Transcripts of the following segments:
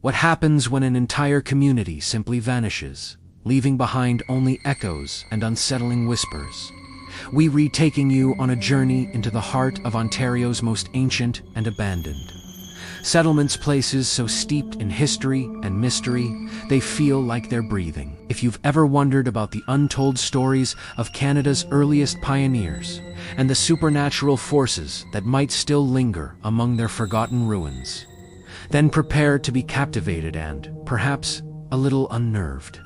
What happens when an entire community simply vanishes, leaving behind only echoes and unsettling whispers? We retaking you on a journey into the heart of Ontario's most ancient and abandoned settlements, places so steeped in history and mystery, they feel like they're breathing. If you've ever wondered about the untold stories of Canada's earliest pioneers and the supernatural forces that might still linger among their forgotten ruins, then prepare to be captivated and, perhaps, a little unnerved.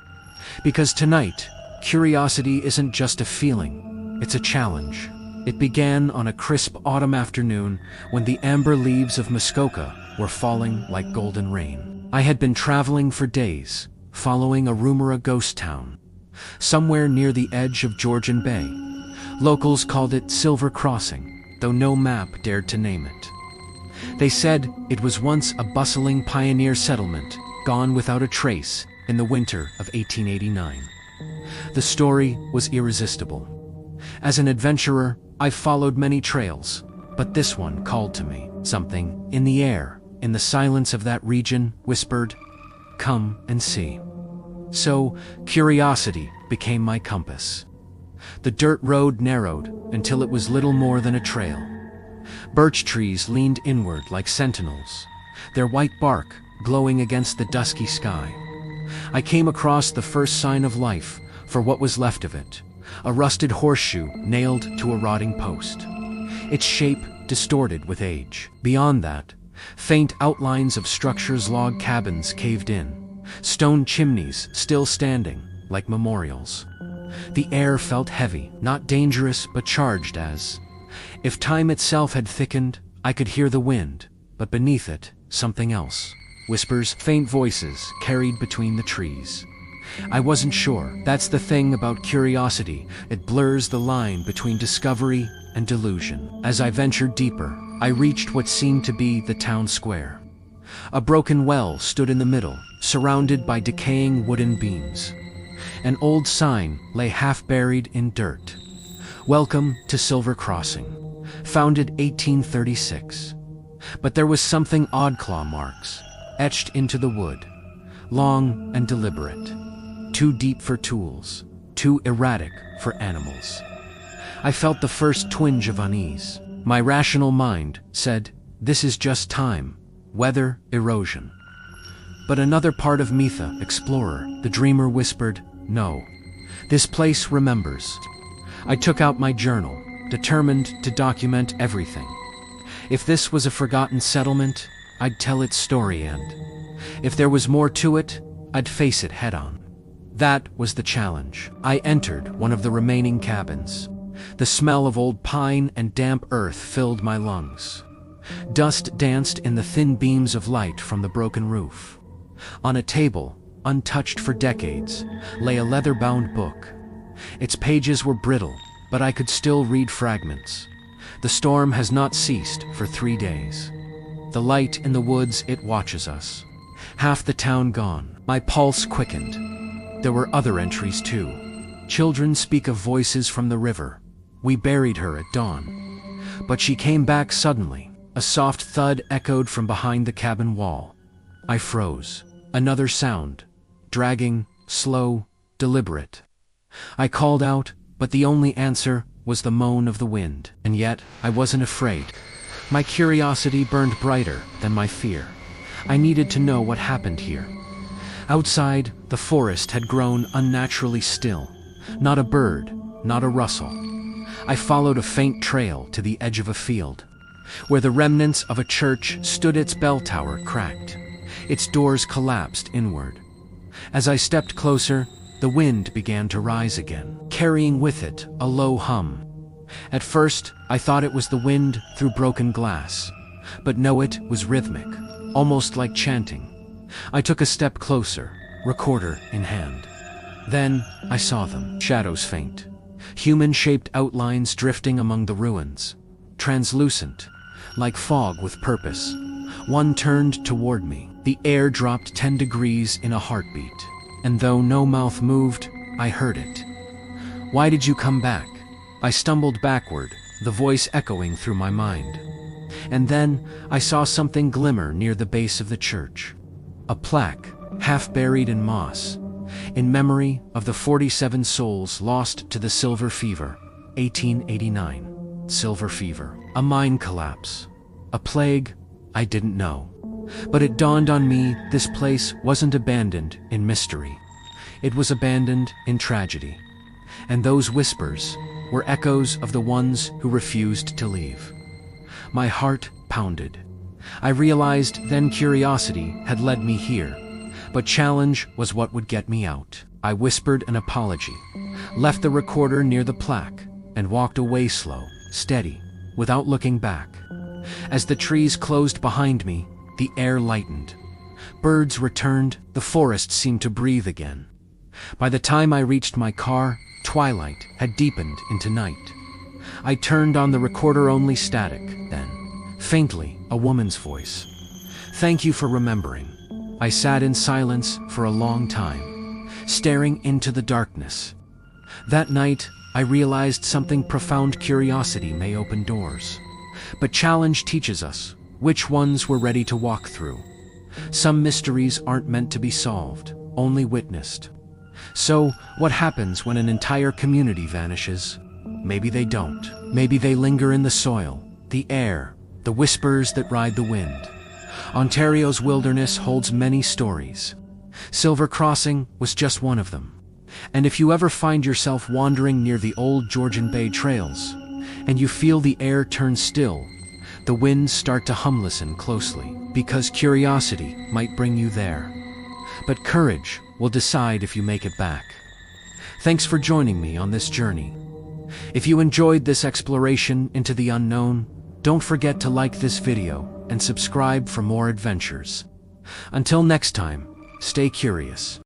Because tonight, curiosity isn't just a feeling, it's a challenge. It began on a crisp autumn afternoon when the amber leaves of Muskoka were falling like golden rain. I had been traveling for days, following a rumor a ghost town, somewhere near the edge of Georgian Bay. Locals called it Silver Crossing, though no map dared to name it. They said it was once a bustling pioneer settlement, gone without a trace in the winter of 1889. The story was irresistible. As an adventurer, I followed many trails, but this one called to me. Something in the air, in the silence of that region, whispered, "Come and see." So, curiosity became my compass. The dirt road narrowed until it was little more than a trail. Birch trees leaned inward like sentinels, their white bark glowing against the dusky sky. I came across the first sign of life for what was left of it. A rusted horseshoe nailed to a rotting post, its shape distorted with age. Beyond that, faint outlines of structures, log cabins caved in, stone chimneys still standing like memorials. The air felt heavy, not dangerous but charged, as if time itself had thickened. I could hear the wind, but beneath it, something else. Whispers, faint voices carried between the trees. I wasn't sure. That's the thing about curiosity. It blurs the line between discovery and delusion. As I ventured deeper, I reached what seemed to be the town square. A broken well stood in the middle, surrounded by decaying wooden beams. An old sign lay half buried in dirt. "Welcome to Silver Crossing, founded 1836. But there was something odd, claw marks, etched into the wood, long and deliberate. Too deep for tools, too erratic for animals. I felt the first twinge of unease. My rational mind said, this is just time, weather, erosion. But another part of me, the explorer, the dreamer, whispered, no, this place remembers. I took out my journal, determined to document everything. If this was a forgotten settlement, I'd tell its story, and if there was more to it, I'd face it head-on. That was the challenge. I entered one of the remaining cabins. The smell of old pine and damp earth filled my lungs. Dust danced in the thin beams of light from the broken roof. On a table, untouched for decades, lay a leather-bound book. Its pages were brittle, but I could still read fragments. The storm has not ceased for 3 days. The light in the woods, it watches us. Half the town gone. My pulse quickened. There were other entries too. Children speak of voices from the river. We buried her at dawn. But she came back suddenly. A soft thud echoed from behind the cabin wall. I froze. Another sound. Dragging, slow, deliberate. I called out, but the only answer was the moan of the wind. And yet, I wasn't afraid. My curiosity burned brighter than my fear. I needed to know what happened here. Outside, the forest had grown unnaturally still. Not a bird, not a rustle. I followed a faint trail to the edge of a field, where the remnants of a church stood. Its bell tower cracked. Its doors collapsed inward. As I stepped closer, the wind began to rise again, carrying with it a low hum. At first, I thought it was the wind through broken glass, but no, it was rhythmic, almost like chanting. I took a step closer, recorder in hand. Then I saw them, shadows faint, human-shaped outlines drifting among the ruins, translucent, like fog with purpose. One turned toward me. The air dropped 10 degrees in a heartbeat, and though no mouth moved, I heard it. "Why did you come back?" I stumbled backward, the voice echoing through my mind. And then I saw something glimmer near the base of the church. A plaque, half buried in moss, in memory of the 47 souls lost to the Silver Fever, 1889. Silver Fever. A mine collapse. A plague I didn't know. But it dawned on me this place wasn't abandoned in mystery. It was abandoned in tragedy. And those whispers were echoes of the ones who refused to leave. My heart pounded. I realized then curiosity had led me here, but challenge was what would get me out. I whispered an apology, left the recorder near the plaque, and walked away slow, steady, without looking back. As the trees closed behind me, the air lightened. Birds returned, the forest seemed to breathe again. By the time I reached my car, twilight had deepened into night. I turned on the recorder-only static, then, faintly, a woman's voice. "Thank you for remembering." I sat in silence for a long time, staring into the darkness. That night, I realized something profound: curiosity may open doors. But challenge teaches us which ones we're ready to walk through. Some mysteries aren't meant to be solved, only witnessed. So, what happens when an entire community vanishes? Maybe they don't. Maybe they linger in the soil, the air, the whispers that ride the wind. Ontario's wilderness holds many stories. Silver Crossing was just one of them. And if you ever find yourself wandering near the old Georgian Bay trails, and you feel the air turn still, the winds start to hum, listen closely, because curiosity might bring you there. But courage will decide if you make it back. Thanks for joining me on this journey. If you enjoyed this exploration into the unknown, don't forget to like this video and subscribe for more adventures. Until next time, stay curious.